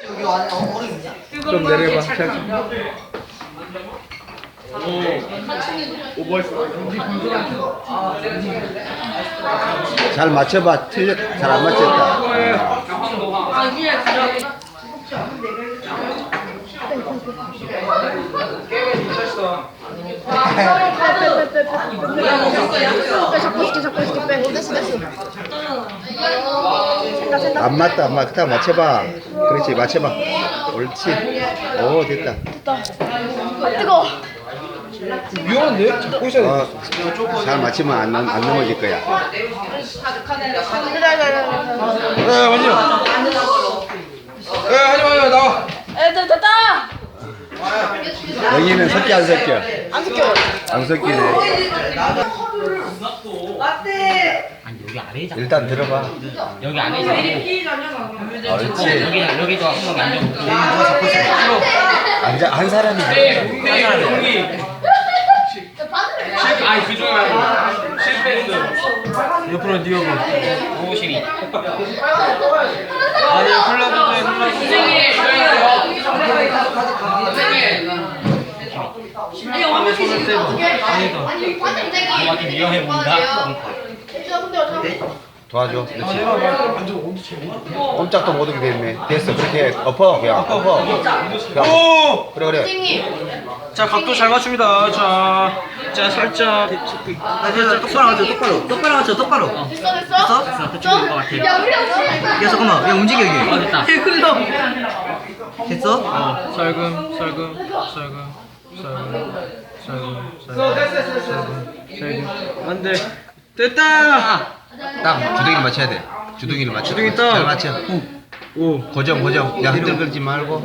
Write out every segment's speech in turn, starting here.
여기 안에 얼음 있냐? 좀 내려봐. 잘 맞춰봐. 잘 안 맞췄다. 안 맞다, 안 맞다. 맞춰봐. 그렇지, 맞춰봐. 옳지. 오, 됐다. 뜨거. 위험한데? 잡고 있어야 돼. 잘 맞추면 안 넘어질 거야. 만져. 하지마, 나와. 애들 됐다. 여기는 섞여, 안 섞여? 안 섞여. 안 섞이네. 아니 여기 안에잖아. 일단 들어봐. 여기 안에잖아. 옳지. 여기도 한 명 앉아놓고. 앉아, 한 사람이. 아니 그중에 말고 실패했어. 옆으로 뛰어봐. 오십이. 아니, 흘러도 돼, 아니 완벽히 아니다. 너한테 위험해 보인다. 도와줘. 그렇지. 꼼짝도 못 하게 됐네. 됐어. 그렇게 엎어. 그냥 엎어. 그냥. 오! 그래, 그래. 자, 각도 잘 맞춥니다. 자, 살짝. 똑바로 맞춰, 똑바로. 똑바로 맞춰, 똑바로. 됐어. 됐어? 대충 된것 같아. 야 우리 없이. 야 잠깐만, 야 움직여 이게. 됐다. 됐어? 안 돼. 됐다! 딱 주둥이를 맞춰야 돼. 주둥이를 맞춰. 주둥이 딱. 잘 맞춰. 오. 고정. 야, 흔들거리지 말고.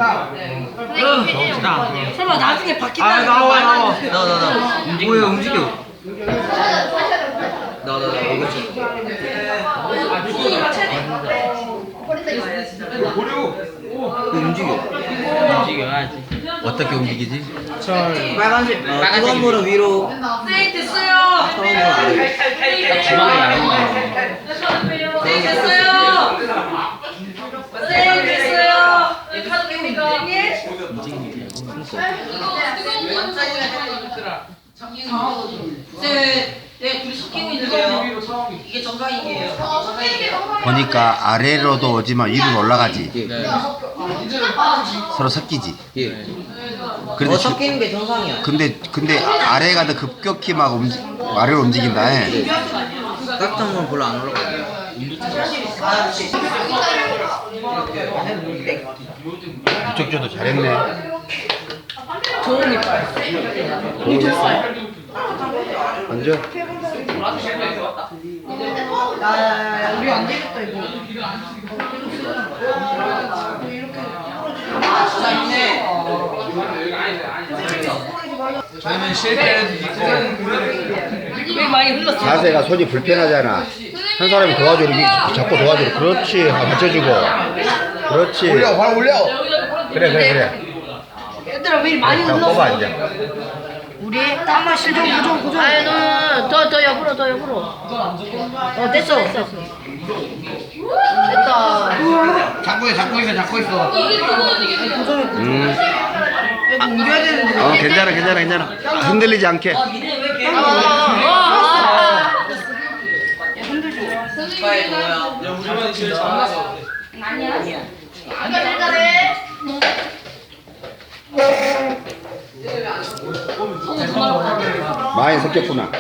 설마 나중에 바뀐다. 아, 나와. 나. 움직여, 움직여. 나. 움직여야지. 어떻게 움직이지? 빨간색 뜨거운 위로. 네 됐어요. 주방에 나오는 거. 네 됐어요. 네 됐어요. 카드 깹니까? 네, 둘이 섞이고 있는데요. 이게 정상이에요. 보니까 아래로도 오지만 위로 올라가지. 서로 섞이지. 그런데 섞이는 게 정상이야. 근데 아래가 더 급격히 막 아래로 움직인다. 깍정은 별로 안 올라가. 이쪽 줘도 잘했네. 좋은 이빨. 앉아. 우리 안 되겠다 이거. 저희는 실패를 왜 많이 흘렀어? 자세가 손이 불편하잖아. 한 사람이 도와줘. 이렇게 잡고 도와줘. 그렇지. 맞춰주고. 그렇지. 올려. 그래. 얘들아 왜 많이 자, 흘렀어? 뽑아 앉아. 우리 한번 실종 고정. 아니 더 옆으로. 됐어. 됐다. 잡고 있어. 옮겨야 되는데. 괜찮아. 흔들리지 않게. 우리만 진짜 장난어. 아니야. 잘해. 많이 섞였구나.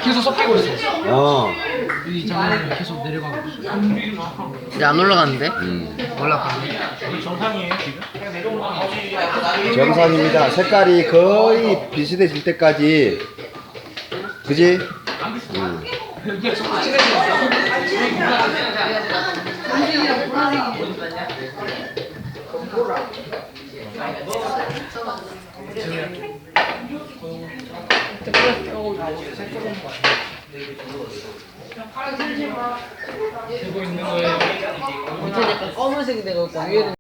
계속 섞이고 있어. 이 장면이 계속 내려가고 있어. 이제 안 올라가는데? 올라가네. 정상이에요, 지금? 정상입니다. 색깔이 거의 비슷해질 때까지. 그지? 밑에 검은색이 되고 있고 위에는